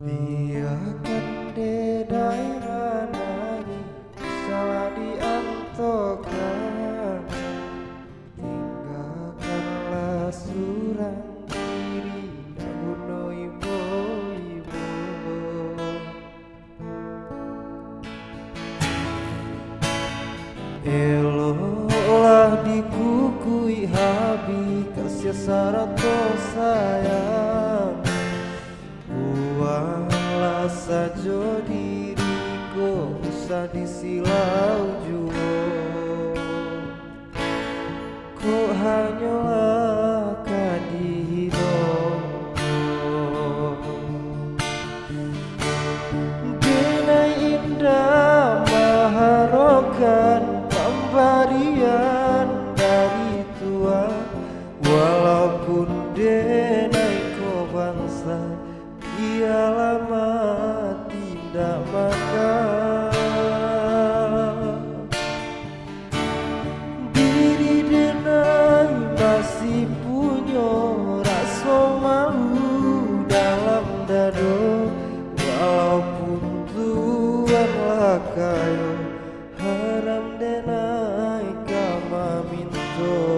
Biarkan dedai manani salah diantokan, tinggalkanlah surang diri dahuno ibu-ibu. Elolah dikukui habi kasih sarato sayang, buanglah saja diriku usah disilau jua. Kok hanyalah kadino denai indah maharokan pemberian dari Tuhan, walaupun denai ko bangsa ia lama tidak makan. Diri denai masih punya rasa malu dalam dado, walaupun Tuhanlah kayo haram denai kama minto.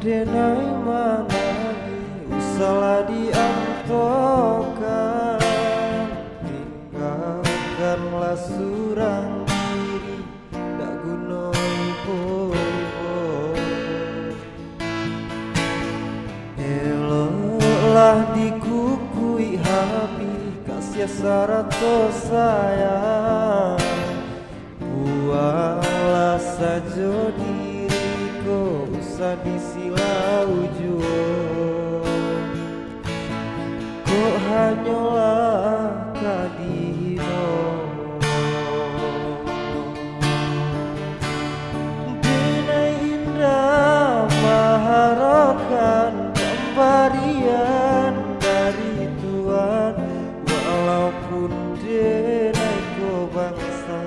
Denai manani usahlah diantokan, tinggalkanlah surang diri dak guna ibu-ibu. Elolah dikukui habi kasih sarato sayang, buanglah saja diriku usah disilau jua. Kok hanyalah kadino denai indah maharokan pemberian dari Tuhan, walaupun denai ko bangsa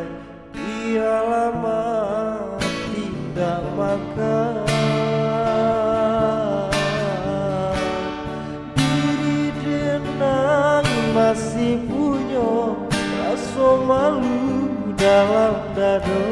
ia lama tidak makan. Diri denai masih punya rasa malu dalam dado,